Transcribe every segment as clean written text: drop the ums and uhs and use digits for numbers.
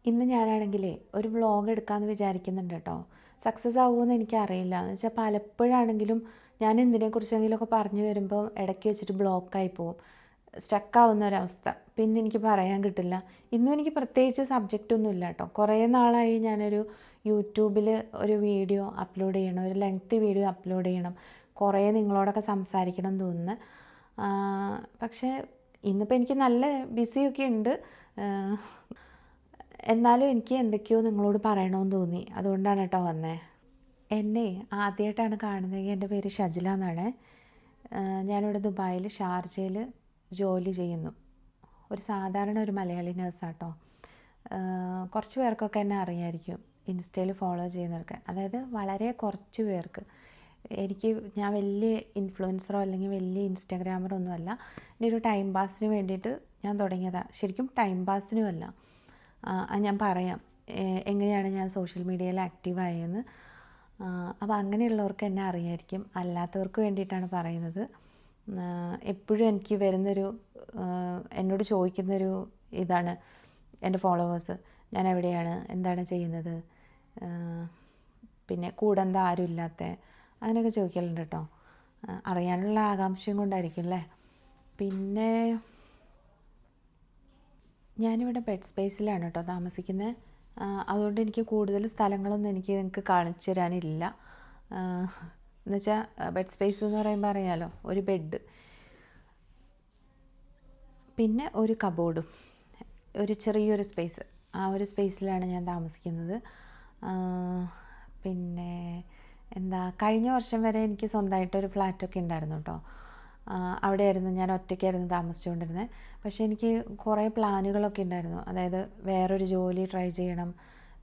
ഇന്ന് ഞാനാണെങ്കിലേ ഒരു വ്ളോഗ് എടുക്കാമെന്ന് വിചാരിക്കുന്നുണ്ട് കേട്ടോ. സക്സസ് ആവുമെന്ന് എനിക്കറിയില്ല. എന്ന് വെച്ചാൽ പലപ്പോഴാണെങ്കിലും ഞാൻ എന്തിനെക്കുറിച്ചെങ്കിലുമൊക്കെ പറഞ്ഞു വരുമ്പോൾ ഇടയ്ക്ക് വെച്ചിട്ട് ബ്ലോക്കായി പോവും, സ്റ്റക്കാവുന്ന ഒരവസ്ഥ. പിന്നെ എനിക്ക് പറയാൻ കിട്ടില്ല. ഇന്നും എനിക്ക് പ്രത്യേകിച്ച് സബ്ജക്റ്റൊന്നും ഇല്ല കേട്ടോ. കുറേ നാളായി ഞാനൊരു യൂട്യൂബിൽ ഒരു വീഡിയോ അപ്ലോഡ് ചെയ്യണം, ഒരു ലെങ്തി വീഡിയോ അപ്ലോഡ് ചെയ്യണം, കുറേ നിങ്ങളോടൊക്കെ സംസാരിക്കണം എന്ന് തോന്നുന്നു. പക്ഷേ ഇന്നിപ്പോൾ എനിക്ക് നല്ല ബിസിയൊക്കെ ഉണ്ട്. എന്നാലും എനിക്ക് എന്തൊക്കെയോ നിങ്ങളോട് പറയണമെന്ന് തോന്നി. അതുകൊണ്ടാണ് കേട്ടോ വന്നേ. എന്നെ ആദ്യമായിട്ടാണ് കാണുന്നതെങ്കിൽ എൻ്റെ പേര് ഷജില എന്നാണ്. ഞാനിവിടെ ദുബായിൽ ഷാർജയിൽ ജോലി ചെയ്യുന്നു. ഒരു സാധാരണ ഒരു മലയാളി നേഴ്സാട്ടോ. കുറച്ച് പേർക്കൊക്കെ എന്നെ അറിയായിരിക്കും, ഇൻസ്റ്റയിൽ ഫോളോ ചെയ്യുന്നവർക്ക്. അതായത് വളരെ കുറച്ച് പേർക്ക്. ഞാൻ വലിയ ഇൻഫ്ലുവൻസറോ അല്ലെങ്കിൽ വലിയ ഇൻസ്റ്റാഗ്രാമറോ ഒന്നുമല്ല. എൻ്റെ ഒരു ടൈം പാസിന് വേണ്ടിയിട്ട് ഞാൻ തുടങ്ങിയതാണ്. ശരിക്കും ടൈം പാസിനുമല്ല. ഞാൻ പറയാം എങ്ങനെയാണ് ഞാൻ സോഷ്യൽ മീഡിയയിൽ ആക്റ്റീവായെന്ന്. അപ്പോൾ അങ്ങനെയുള്ളവർക്ക് എന്നെ അറിയായിരിക്കും. അല്ലാത്തവർക്ക് വേണ്ടിയിട്ടാണ് പറയുന്നത്. എപ്പോഴും എനിക്ക് വരുന്നൊരു എന്നോട് ചോദിക്കുന്നൊരു ഇതാണ് എൻ്റെ ഫോളോവേഴ്സ്. ഞാൻ എവിടെയാണ്, എന്താണ് ചെയ്യുന്നത്, പിന്നെ കൂടെ എന്താ ആരും ഇല്ലാത്ത, അങ്ങനെയൊക്കെ ചോദിക്കലുണ്ട് കേട്ടോ. അറിയാനുള്ള ആകാംക്ഷയും കൊണ്ടായിരിക്കും അല്ലേ. പിന്നെ ഞാനിവിടെ ബെഡ് സ്പേസിലാണ് കേട്ടോ താമസിക്കുന്നത്. അതുകൊണ്ട് എനിക്ക് കൂടുതൽ സ്ഥലങ്ങളൊന്നും നിങ്ങൾക്ക് കാണിച്ചു തരാനില്ല. എന്നുവെച്ചാൽ ബെഡ് സ്പേസ് എന്ന് പറയുമ്പോൾ അറിയാമല്ലോ, ഒരു ബെഡ്, പിന്നെ ഒരു കബോർഡും, ഒരു ചെറിയൊരു സ്പേസ്. ആ ഒരു സ്പേസിലാണ് ഞാൻ താമസിക്കുന്നത്. പിന്നെ കഴിഞ്ഞ വർഷം വരെ എനിക്ക് സ്വന്തമായിട്ടൊരു ഫ്ലാറ്റൊക്കെ ഉണ്ടായിരുന്നു കേട്ടോ. അവിടെയായിരുന്നു ഞാൻ ഒറ്റയ്ക്കായിരുന്നു താമസിച്ചുകൊണ്ടിരുന്നത്. പക്ഷേ എനിക്ക് കുറേ പ്ലാനുകളൊക്കെ ഉണ്ടായിരുന്നു. അതായത് വേറൊരു ജോലി ട്രൈ ചെയ്യണം,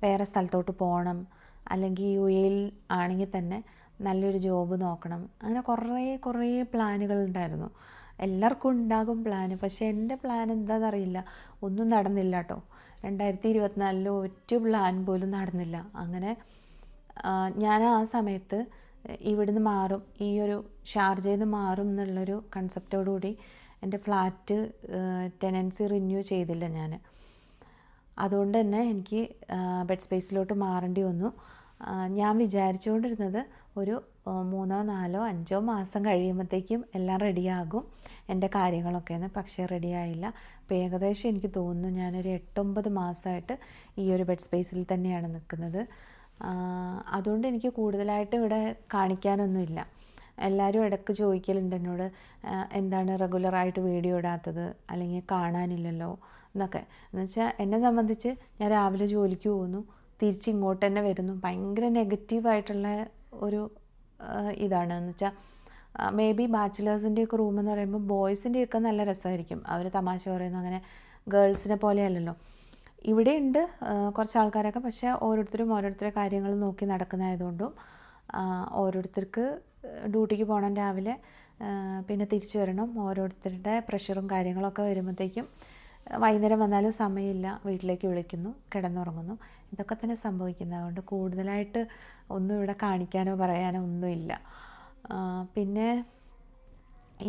വേറെ സ്ഥലത്തോട്ട് പോകണം, അല്ലെങ്കിൽ UAE ആണെങ്കിൽ തന്നെ നല്ലൊരു ജോബ് നോക്കണം. അങ്ങനെ കുറേ പ്ലാനുകളുണ്ടായിരുന്നു. എല്ലാവർക്കും ഉണ്ടാകും പ്ലാന്. പക്ഷേ എൻ്റെ പ്ലാൻ എന്താണെന്നറിയില്ല, ഒന്നും നടന്നില്ല കേട്ടോ. 2024 ഒരു പ്ലാൻ പോലും നടന്നില്ല. അങ്ങനെ ഞാൻ ആ സമയത്ത് ഇവിടുന്ന് മാറും, ഈ ഒരു ഷാർജയിൽ നിന്ന് മാറും എന്നുള്ളൊരു കൺസെപ്റ്റോടുകൂടി എൻ്റെ ഫ്ലാറ്റ് ടെനൻസി റിന്യൂ ചെയ്തില്ല ഞാൻ. അതുകൊണ്ട് തന്നെ എനിക്ക് ബെഡ് സ്പേസിലോട്ട് മാറേണ്ടി വന്നു. ഞാൻ വിചാരിച്ചുകൊണ്ടിരുന്നത് ഒരു 3, 4, 5 മാസം കഴിയുമ്പോഴത്തേക്കും എല്ലാം റെഡിയാകും എൻ്റെ കാര്യങ്ങളൊക്കെയെന്ന്. പക്ഷേ റെഡിയായില്ല. അപ്പോൾ ഏകദേശം എനിക്ക് തോന്നുന്നു ഞാനൊരു 8-9 മാസമായിട്ട് ഈ ഒരു ബെഡ് സ്പേസിൽ തന്നെയാണ് നിൽക്കുന്നത്. അതുകൊണ്ട് എനിക്ക് കൂടുതലായിട്ട് ഇവിടെ കാണിക്കാനൊന്നുമില്ല. എല്ലാവരും ഇടയ്ക്ക് ചോദിക്കലുണ്ട് എന്നോട്, എന്താണ് റെഗുലറായിട്ട് വീഡിയോ ഇടാത്തത്, അല്ലെങ്കിൽ കാണാനില്ലല്ലോ എന്നൊക്കെ. എന്നുവെച്ചാൽ എന്നെ സംബന്ധിച്ച് ഞാൻ രാവിലെ ജോലിക്ക് പോകുന്നു, തിരിച്ച് ഇങ്ങോട്ട് തന്നെ വരുന്നു. ഭയങ്കര നെഗറ്റീവായിട്ടുള്ള ഒരു ഇതാണ്. എന്ന് വെച്ചാൽ മേ ബി ബാച്ചിലേഴ്സിൻ്റെയൊക്കെ റൂം എന്ന് പറയുമ്പോൾ ബോയ്സിൻ്റെയൊക്കെ നല്ല രസമായിരിക്കും, അവർ തമാശ പറയുന്നു. അങ്ങനെ ഗേൾസിനെ പോലെയല്ലല്ലോ. ഇവിടെയുണ്ട് കുറച്ച് ആൾക്കാരൊക്കെ. പക്ഷേ ഓരോരുത്തരുടെ കാര്യങ്ങൾ നോക്കി നടക്കുന്നതായതുകൊണ്ടും ഓരോരുത്തർക്ക് ഡ്യൂട്ടിക്ക് പോകണം രാവിലെ, പിന്നെ തിരിച്ചു വരണം. ഓരോരുത്തരുടെ പ്രഷറും കാര്യങ്ങളൊക്കെ വരുമ്പോഴത്തേക്കും വൈകുന്നേരം വന്നാലും സമയമില്ല, വീട്ടിലേക്ക് വിളിക്കുന്നു, കിടന്നുറങ്ങുന്നു. ഇതൊക്കെ തന്നെ സംഭവിക്കുന്നത്. അതുകൊണ്ട് കൂടുതലായിട്ട് ഒന്നും ഇവിടെ കാണിക്കാനോ പറയാനോ ഒന്നുമില്ല. പിന്നെ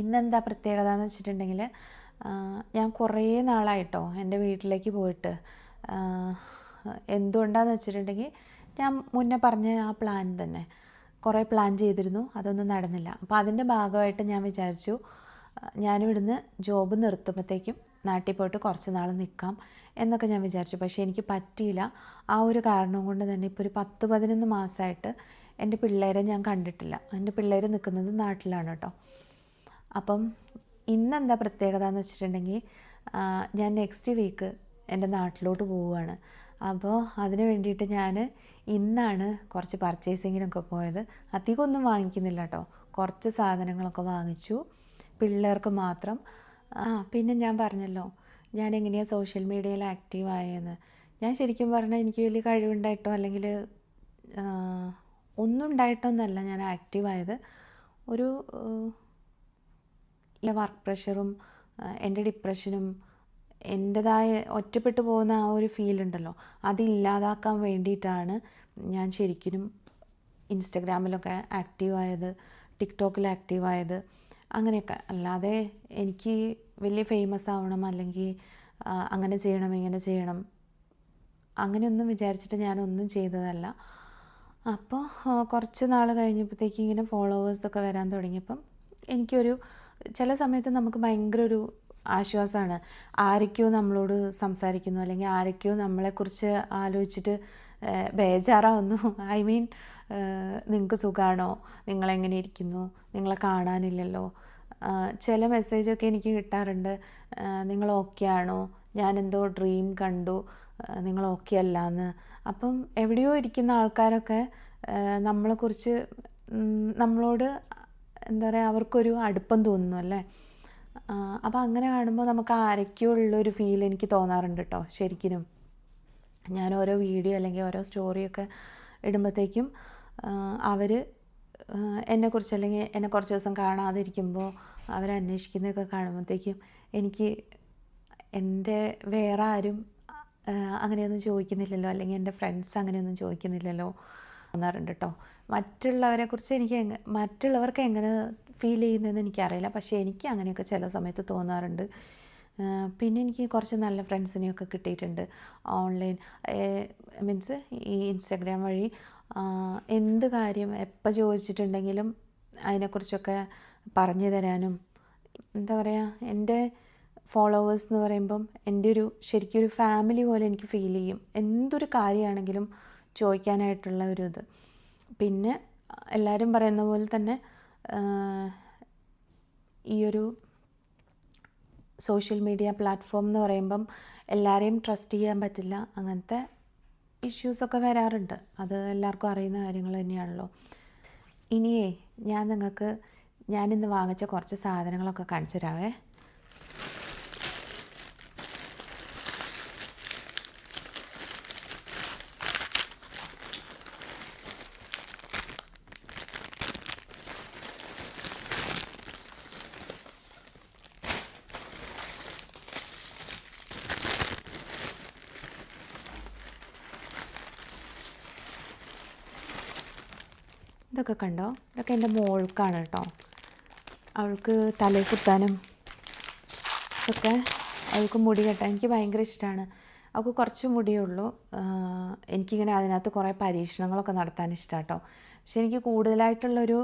ഇന്നെന്താ പ്രത്യേകത എന്ന് വെച്ചിട്ടുണ്ടെങ്കിൽ, ഞാൻ കുറേ നാളായിട്ടോ എൻ്റെ വീട്ടിലേക്ക് പോയിട്ട്. എന്തുകൊണ്ടാണെന്ന് വെച്ചിട്ടുണ്ടെങ്കിൽ, ഞാൻ മുന്നേ പറഞ്ഞ ആ പ്ലാൻ തന്നെ കുറേ പ്ലാൻ ചെയ്തിരുന്നു, അതൊന്നും നടന്നില്ല. അപ്പോൾ അതിൻ്റെ ഭാഗമായിട്ട് ഞാൻ വിചാരിച്ചു ഞാനിവിടുന്ന് ജോബ് നിർത്തുമ്പോഴത്തേക്കും നാട്ടിൽ പോയിട്ട് കുറച്ച് നാൾ നിൽക്കാം എന്നൊക്കെ ഞാൻ വിചാരിച്ചു. പക്ഷേ എനിക്ക് പറ്റിയില്ല. ആ ഒരു കാരണം കൊണ്ട് തന്നെ ഇപ്പോൾ ഒരു 10-11 മാസമായിട്ട് എൻ്റെ പിള്ളേരെ ഞാൻ കണ്ടിട്ടില്ല. എൻ്റെ പിള്ളേർ നിൽക്കുന്നത് നാട്ടിലാണ് കേട്ടോ. അപ്പം ഇന്നെന്താ പ്രത്യേകത എന്ന് വെച്ചിട്ടുണ്ടെങ്കിൽ, ഞാൻ നെക്സ്റ്റ് വീക്ക് എൻ്റെ നാട്ടിലോട്ട് പോവുകയാണ്. അപ്പോൾ അതിന് വേണ്ടിയിട്ട് ഞാൻ ഇന്നാണ് കുറച്ച് പർച്ചേസിങ്ങിനൊക്കെ പോയത്. അധികമൊന്നും വാങ്ങിക്കുന്നില്ല കേട്ടോ, കുറച്ച് സാധനങ്ങളൊക്കെ വാങ്ങിച്ചു, പിള്ളേർക്ക് മാത്രം. പിന്നെ ഞാൻ പറഞ്ഞല്ലോ ഞാൻ എങ്ങനെയാണ് സോഷ്യൽ മീഡിയയിൽ ആക്റ്റീവായെന്ന്. ഞാൻ ശരിക്കും പറഞ്ഞാൽ എനിക്ക് വലിയ കഴിവുണ്ടായിട്ടോ അല്ലെങ്കിൽ ഒന്നും ഉണ്ടായിട്ടൊന്നുമല്ല ഞാൻ ആക്റ്റീവായത്. ഒരു വർക്ക് പ്രഷറും എൻ്റെ ഡിപ്രഷനും എൻ്റെതായ ഒറ്റപ്പെട്ടു പോകുന്ന ആ ഒരു ഫീലുണ്ടല്ലോ, അതില്ലാതാക്കാൻ വേണ്ടിയിട്ടാണ് ഞാൻ ശരിക്കും ഇൻസ്റ്റഗ്രാമിലൊക്കെ ആക്റ്റീവായത്, ടിക്ടോക്കിൽ ആക്റ്റീവായത്, അങ്ങനെയൊക്കെ. അല്ലാതെ എനിക്ക് വലിയ ഫേമസ് ആവണം അല്ലെങ്കിൽ അങ്ങനെ ചെയ്യണം ഇങ്ങനെ ചെയ്യണം അങ്ങനെയൊന്നും വിചാരിച്ചിട്ട് ഞാനൊന്നും ചെയ്തതല്ല. അപ്പോൾ കുറച്ച് നാൾ കഴിഞ്ഞപ്പോഴത്തേക്ക് ഇങ്ങനെ ഫോളോവേഴ്സൊക്കെ വരാൻ തുടങ്ങിയപ്പം എനിക്കൊരു ചില സമയത്ത് നമുക്ക് ഭയങ്കര ഒരു ആശ്വാസമാണ്. ആരൊക്കെയോ നമ്മളോട് സംസാരിക്കുന്നു, അല്ലെങ്കിൽ ആരൊക്കെയോ നമ്മളെക്കുറിച്ച് ആലോചിച്ചിട്ട് ബേജാറാവുന്നു. ഐ മീൻ, നിങ്ങൾക്ക് സുഖമാണോ, നിങ്ങളെങ്ങനെ ഇരിക്കുന്നു, നിങ്ങളെ കാണാനില്ലല്ലോ. ചില മെസ്സേജൊക്കെ എനിക്ക് കിട്ടാറുണ്ട്, നിങ്ങൾ ഓക്കെ ആണോ, ഞാനെന്തോ ഡ്രീം കണ്ടു, നിങ്ങൾ ഓക്കെ അല്ലാന്ന്. അപ്പം എവിടെയോ ഇരിക്കുന്ന ആൾക്കാരൊക്കെ നമ്മളെക്കുറിച്ച് നമ്മളോട് എന്താ പറയുക, അവർക്കൊരു അടുപ്പം തോന്നുന്നു അല്ലേ. അപ്പോൾ അങ്ങനെ കാണുമ്പോൾ നമുക്ക് ആരൊക്കെയോ ഉള്ളൊരു ഫീൽ എനിക്ക് തോന്നാറുണ്ട് കേട്ടോ. ശരിക്കും ഞാൻ ഓരോ വീഡിയോ അല്ലെങ്കിൽ ഓരോ സ്റ്റോറിയൊക്കെ ഇടുമ്പോഴത്തേക്കും അവർ എന്നെക്കുറിച്ച്, അല്ലെങ്കിൽ എന്നെ കുറച്ച് ദിവസം കാണാതിരിക്കുമ്പോൾ അവരന്വേഷിക്കുന്നതൊക്കെ കാണുമ്പോഴത്തേക്കും എനിക്ക് എൻ്റെ വേറെ ആരും അങ്ങനെയൊന്നും ചോദിക്കുന്നില്ലല്ലോ, അല്ലെങ്കിൽ എൻ്റെ ഫ്രണ്ട്സ് അങ്ങനെയൊന്നും ചോദിക്കുന്നില്ലല്ലോ തോന്നാറുണ്ട് കേട്ടോ. മറ്റുള്ളവരെക്കുറിച്ച് മറ്റുള്ളവർക്ക് എങ്ങനെ ഫീൽ ചെയ്യുന്നതെന്ന് എനിക്കറിയില്ല, പക്ഷേ എനിക്ക് അങ്ങനെയൊക്കെ ചില സമയത്ത് തോന്നാറുണ്ട്. പിന്നെ എനിക്ക് കുറച്ച് നല്ല ഫ്രണ്ട്സിനെയൊക്കെ കിട്ടിയിട്ടുണ്ട് ഓൺലൈൻ, മീൻസ് ഈ ഇൻസ്റ്റഗ്രാം വഴി. എന്ത് കാര്യം എപ്പോൾ ചോദിച്ചിട്ടുണ്ടെങ്കിലും അതിനെക്കുറിച്ചൊക്കെ പറഞ്ഞു തരാനും, എന്താ പറയുക, എൻ്റെ ഫോളോവേഴ്സ് എന്ന് പറയുമ്പം എൻ്റെ ശരിക്കും ഒരു ഫാമിലി പോലെ എനിക്ക് ഫീൽ ചെയ്യും. എന്തൊരു കാര്യമാണെങ്കിലും ചോദിക്കാനായിട്ടുള്ള ഒരു ഇത്. പിന്നെ എല്ലാവരും പറയുന്ന പോലെ തന്നെ ഈ ഒരു സോഷ്യൽ മീഡിയ പ്ലാറ്റ്ഫോം എന്ന് പറയുമ്പം എല്ലാവരെയും ട്രസ്റ്റ് ചെയ്യാൻ പറ്റില്ല. അങ്ങനത്തെ ഇഷ്യൂസൊക്കെ വരാറുണ്ട്. അത് എല്ലാവർക്കും അറിയുന്ന കാര്യങ്ങൾ തന്നെയാണല്ലോ. ഇനിയേ ഞാനിന്ന് വാങ്ങിച്ച കുറച്ച് സാധനങ്ങളൊക്കെ കാണിച്ചു തരാവേ. ഇതൊക്കെ കണ്ടോ, ഇതൊക്കെ എൻ്റെ മോൾക്കാണ് കേട്ടോ. അവൾക്ക് തലയിൽ കുത്താനും ഒക്കെ, അവൾക്ക് മുടി കെട്ടാൻ എനിക്ക് ഭയങ്കര ഇഷ്ടമാണ്. അവൾക്ക് കുറച്ച് മുടിയേ ഉള്ളൂ. എനിക്കിങ്ങനെ അതിനകത്ത് കുറേ പരീക്ഷണങ്ങളൊക്കെ നടത്താൻ ഇഷ്ടമാണ് കേട്ടോ. പക്ഷെ എനിക്ക് കൂടുതലായിട്ടുള്ളൊരു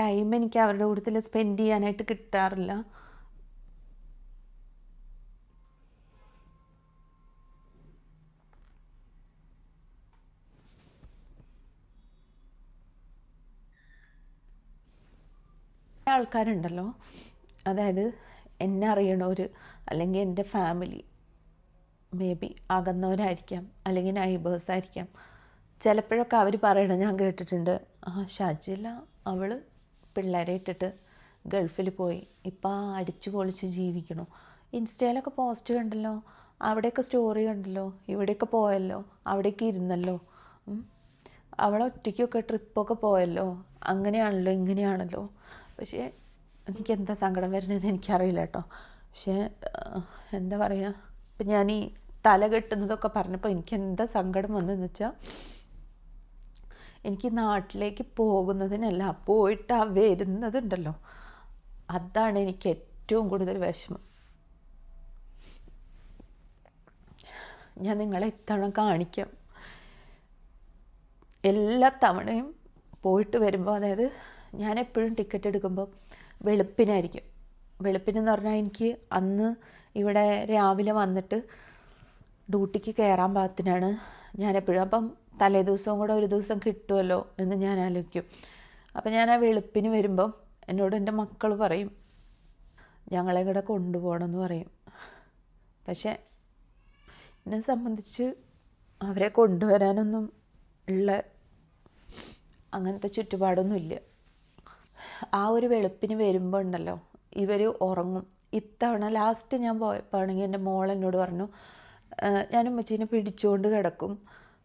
ടൈം എനിക്ക് അവരുടെ കൂട്ടത്തിൽ സ്പെൻഡ് ചെയ്യാനായിട്ട് കിട്ടാറില്ല. ആൾക്കാരുണ്ടല്ലോ, അതായത് എന്നെ അറിയണവർ അല്ലെങ്കിൽ എൻ്റെ ഫാമിലി, മേ ബി അകന്നവരായിരിക്കാം, അല്ലെങ്കിൽ നൈബേഴ്സ് ആയിരിക്കാം. ചിലപ്പോഴൊക്കെ അവർ പറയണം ഞാൻ കേട്ടിട്ടുണ്ട്, ഷാജില അവൾ പിള്ളേരെ ഇട്ടിട്ട് ഗൾഫിൽ പോയി, ഇപ്പം അടിച്ചു പൊളിച്ച് ജീവിക്കണോ, ഇൻസ്റ്റയിലൊക്കെ പോസ്റ്റ് കണ്ടല്ലോ, അവിടെയൊക്കെ സ്റ്റോറി കണ്ടല്ലോ, ഇവിടെയൊക്കെ പോയല്ലോ, അവിടെയൊക്കെ ഇരുന്നല്ലോ, അവളൊറ്റയ്ക്കൊക്കെ ട്രിപ്പൊക്കെ പോയല്ലോ, അങ്ങനെയാണല്ലോ ഇങ്ങനെയാണല്ലോ. പക്ഷേ എനിക്ക് എന്താ സങ്കടം വരുന്നതെന്ന് എനിക്കറിയില്ല കേട്ടോ. പക്ഷേ എന്താ പറയുക, ഇപ്പം ഞാൻ ഈ തല കെട്ടുന്നതൊക്കെ പറഞ്ഞപ്പോൾ എനിക്ക് എന്താ സങ്കടം വന്നതെന്ന് വെച്ചാൽ, എനിക്ക് നാട്ടിലേക്ക് പോകുന്നതിനല്ല, പോയിട്ട് വരുന്നതുണ്ടല്ലോ, അതാണ് എനിക്ക് ഏറ്റവും കൂടുതൽ വിഷമം. ഞാൻ നിങ്ങളെ ഇത്തവണ കാണിക്കാം. എല്ലാ തവണയും പോയിട്ട് വരുമ്പോൾ, അതായത് ഞാൻ എപ്പോഴും ടിക്കറ്റ് എടുക്കുമ്പോൾ വെളുപ്പിനായിരിക്കും. വെളുപ്പിനെന്ന് പറഞ്ഞാൽ എനിക്ക് അന്ന് ഇവിടെ രാവിലെ വന്നിട്ട് ഡ്യൂട്ടിക്ക് കയറാൻ പാകത്തിനാണ് ഞാനെപ്പോഴും. അപ്പം തലേ ദിവസവും കൂടെ ഒരു ദിവസം കിട്ടുമല്ലോ എന്ന് ഞാൻ ആലോചിക്കും. അപ്പം ഞാൻ ആ വെളുപ്പിന് വരുമ്പം എന്നോട് എൻ്റെ മക്കൾ പറയും ഞങ്ങളെ കൂടെ കൊണ്ടുപോകണമെന്ന് പറയും. പക്ഷേ എന്നെ സംബന്ധിച്ച് അവരെ കൊണ്ടുവരാനൊന്നും ഉള്ള അങ്ങനത്തെ ചുറ്റുപാടൊന്നുമില്ല. ആ ഒരു വെളുപ്പിന് വരുമ്പോൾ ഉണ്ടല്ലോ, ഇവർ ഉറങ്ങും. ഇത്തവണ ലാസ്റ്റ് ഞാൻ പോയപ്പോൾ ആണെങ്കിൽ എൻ്റെ മോൾ എന്നോട് പറഞ്ഞു, ഞാൻ ഉമ്മച്ചീനെ പിടിച്ചുകൊണ്ട് കിടക്കും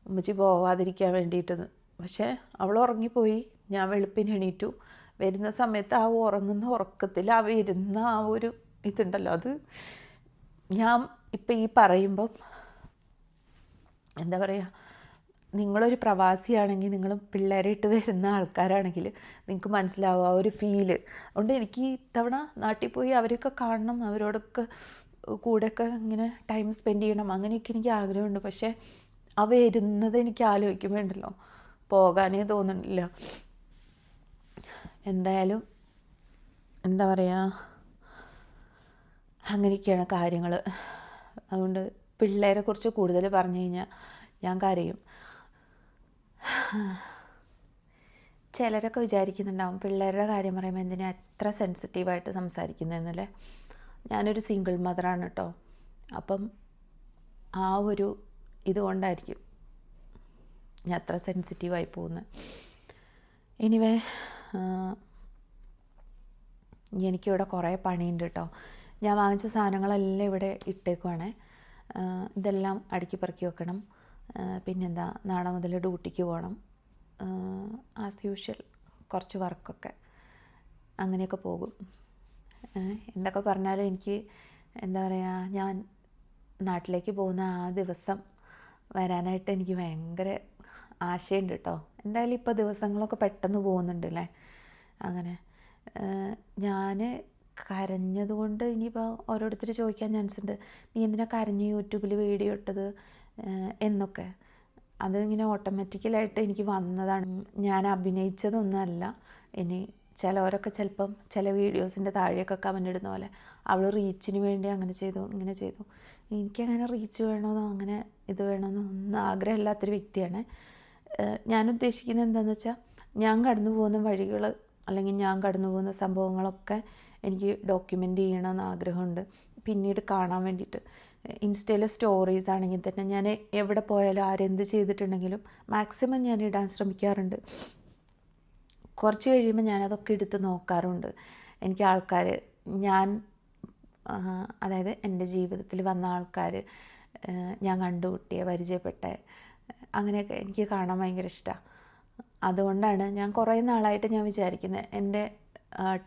ഉമ്മച്ചി പോവാതിരിക്കാൻ വേണ്ടിയിട്ടെന്ന്. പക്ഷേ അവൾ ഉറങ്ങിപ്പോയി. ഞാൻ വെളുപ്പിന് എണീറ്റു. വരുന്ന സമയത്ത് ആ ഉറങ്ങുന്ന ഉറക്കത്തിൽ ആ വരുന്ന ആ ഒരു ഇതുണ്ടല്ലോ, അത് ഞാൻ ഇപ്പം ഈ പറയുമ്പം എന്താ പറയുക, നിങ്ങളൊരു പ്രവാസിയാണെങ്കിൽ, നിങ്ങൾ പിള്ളേരെ ഇട്ട് വരുന്ന ആൾക്കാരാണെങ്കിൽ നിങ്ങൾക്ക് മനസ്സിലാവും ആ ഒരു ഫീല്. അതുകൊണ്ട് എനിക്ക് ഇത്തവണ നാട്ടിൽ പോയി അവരെയൊക്കെ കാണണം, അവരോടൊക്കെ കൂടെയൊക്കെ ഇങ്ങനെ ടൈം സ്പെൻഡ് ചെയ്യണം, അങ്ങനെയൊക്കെ എനിക്ക് ആഗ്രഹമുണ്ട്. പക്ഷേ ആ വരുന്നത് എനിക്ക് ആലോചിക്കുമ്പോൾ ഉണ്ടല്ലോ പോകാനേ തോന്നുന്നില്ല. എന്തായാലും എന്താ പറയുക, അങ്ങനെയൊക്കെയാണ് കാര്യങ്ങൾ. അതുകൊണ്ട് പിള്ളേരെക്കുറിച്ച് കൂടുതൽ പറഞ്ഞു കഴിഞ്ഞാൽ ഞാൻ കരയും. ചിലരൊക്കെ വിചാരിക്കുന്നുണ്ടാവും പിള്ളേരുടെ കാര്യം പറയുമ്പോൾ എന്തിനാ എത്ര സെൻസിറ്റീവായിട്ട് സംസാരിക്കുന്നതെന്നല്ലേ. ഞാനൊരു സിംഗിൾ മദറാണ് കേട്ടോ. അപ്പം ആ ഒരു ഇതുകൊണ്ടായിരിക്കും ഞാൻ അത്ര സെൻസിറ്റീവായി പോകുന്നത്. എനിവേ, എനിക്കിവിടെ കുറേ പണിയുണ്ട് കേട്ടോ. ഞാൻ വാങ്ങിച്ച സാധനങ്ങളെല്ലാം ഇവിടെ ഇട്ടേക്കുവാണേ. ഇതെല്ലാം അടുക്കി പെറുക്കി വെക്കണം. പിന്നെന്താ, നാളെ മുതൽ ഡ്യൂട്ടിക്ക് പോകണം. ആസ് യൂഷ്വൽ കുറച്ച് വർക്കൊക്കെ അങ്ങനെയൊക്കെ പോകും. എന്തൊക്കെ പറഞ്ഞാലും എനിക്ക് എന്താ പറയുക, ഞാൻ നാട്ടിലേക്ക് പോകുന്ന ആ ദിവസം വരാനായിട്ട് എനിക്ക് ഭയങ്കര ആശയുണ്ട് കേട്ടോ. എന്തായാലും ഇപ്പോൾ ദിവസങ്ങളൊക്കെ പെട്ടെന്ന് പോകുന്നുണ്ടല്ലേ. അങ്ങനെ ഞാൻ കരഞ്ഞതുകൊണ്ട് ഇനിയിപ്പോൾ ഓരോരുത്തർ ചോദിക്കാൻ ചാൻസ് ഉണ്ട്, നീ എന്തിനാ കരഞ്ഞ് യൂട്യൂബിൽ വീഡിയോ ഇട്ടത് എന്നൊക്കെ. അതിങ്ങനെ ഓട്ടോമാറ്റിക്കലായിട്ട് എനിക്ക് വന്നതാണ്. ഞാൻ അഭിനയിച്ചതൊന്നുമല്ല. ഇനി ചിലവരൊക്കെ ചിലപ്പം ചില വീഡിയോസിൻ്റെ താഴെയൊക്കെ കമൻ്റ് ഇടുന്ന പോലെ അവൾ റീച്ചിന് വേണ്ടി അങ്ങനെ ചെയ്തു ഇങ്ങനെ ചെയ്തു. എനിക്കങ്ങനെ റീച്ച് വേണമെന്നോ അങ്ങനെ ഇത് വേണമെന്നോ ഒന്നും ആഗ്രഹമില്ലാത്തൊരു വ്യക്തിയാണ്. ഞാൻ ഉദ്ദേശിക്കുന്നത് എന്താണെന്ന് വെച്ചാൽ, ഞാൻ കടന്നു പോകുന്ന വഴികൾ അല്ലെങ്കിൽ ഞാൻ കടന്നു പോകുന്ന സംഭവങ്ങളൊക്കെ എനിക്ക് ഡോക്യുമെൻ്റ് ചെയ്യണമെന്ന് ആഗ്രഹമുണ്ട്, പിന്നീട് കാണാൻ വേണ്ടിയിട്ട്. ഇൻസ്റ്റയിലെ സ്റ്റോറീസ് ആണെങ്കിൽ തന്നെ ഞാൻ എവിടെ പോയാലും ആരെന്ത് ചെയ്തിട്ടുണ്ടെങ്കിലും മാക്സിമം ഞാൻ ഇടാൻ ശ്രമിക്കാറുണ്ട്. കുറച്ച് കഴിയുമ്പോൾ ഞാനതൊക്കെ എടുത്ത് നോക്കാറുണ്ട്. എനിക്ക് ആൾക്കാർ, അതായത് എൻ്റെ ജീവിതത്തിൽ വന്ന ആൾക്കാർ, ഞാൻ കണ്ടുമുട്ടിയ പരിചയപ്പെട്ട അങ്ങനെയൊക്കെ എനിക്ക് കാണാൻ ഭയങ്കര ഇഷ്ടമാണ്. അതുകൊണ്ടാണ് ഞാൻ കുറേ നാളായിട്ട് ഞാൻ വിചാരിക്കുന്നത് എൻ്റെ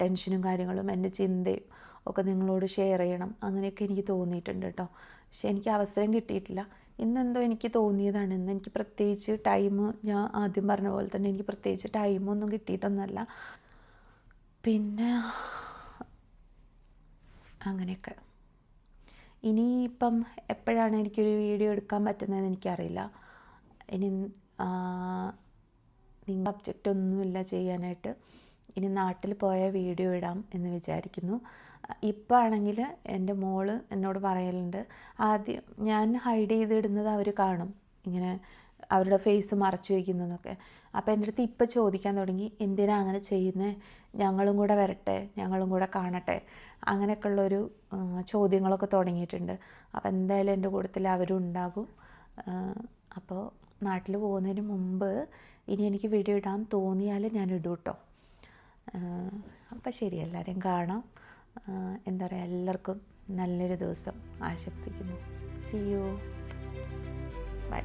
ടെൻഷനും കാര്യങ്ങളും എൻ്റെ ചിന്തയും ഒക്കെ നിങ്ങളോട് ഷെയർ ചെയ്യണം, അങ്ങനെയൊക്കെ എനിക്ക് തോന്നിയിട്ടുണ്ട് കേട്ടോ. പക്ഷെ എനിക്ക് അവസരം കിട്ടിയിട്ടില്ല. ഇന്നെന്തോ എനിക്ക് തോന്നിയതാണ്. ഇന്ന് എനിക്ക് പ്രത്യേകിച്ച് ടൈം, ഞാൻ ആദ്യം പറഞ്ഞ പോലെ തന്നെ എനിക്ക് പ്രത്യേകിച്ച് ടൈമൊന്നും കിട്ടിയിട്ടൊന്നുമല്ല. പിന്നെ അങ്ങനെയൊക്കെ. ഇനിയിപ്പം എപ്പോഴാണ് എനിക്കൊരു വീഡിയോ എടുക്കാൻ പറ്റുന്നതെന്ന് എനിക്കറിയില്ല. ഇനി സബ്ജക്റ്റ് ഒന്നുമില്ല ചെയ്യാനായിട്ട്. ഇനി നാട്ടിൽ പോയ വീഡിയോ ഇടാം എന്ന് വിചാരിക്കുന്നു. ഇപ്പം ആണെങ്കിൽ എൻ്റെ മോള് എന്നോട് പറയലുണ്ട്, ആദ്യം ഞാൻ ഹൈഡ് ചെയ്തിടുന്നത് അവർ കാണും, ഇങ്ങനെ അവരുടെ ഫേസ് മറച്ചു വയ്ക്കുന്നതൊക്കെ. അപ്പോൾ എൻ്റെ അടുത്ത് ഇപ്പം ചോദിക്കാൻ തുടങ്ങി, എന്തിനാ അങ്ങനെ ചെയ്യുന്നത്, ഞങ്ങളും കൂടെ വരട്ടെ, ഞങ്ങളും കൂടെ കാണട്ടെ, അങ്ങനെയൊക്കെ ഉള്ളൊരു ചോദ്യങ്ങളൊക്കെ തുടങ്ങിയിട്ടുണ്ട്. അപ്പോൾ എന്തായാലും എൻ്റെ കൂട്ടത്തിൽ അവരും ഉണ്ടാകും. അപ്പോൾ നാട്ടിൽ പോകുന്നതിന് മുമ്പ് ഇനി എനിക്ക് വീഡിയോ ഇടാൻ തോന്നിയാൽ ഞാൻ ഇടും കേട്ടോ. അപ്പോൾ ശരി, എല്ലാവരെയും കാണാം. എന്താ പറയുക, എല്ലാവർക്കും നല്ലൊരു ദിവസം ആശംസിക്കുന്നു. See you, by.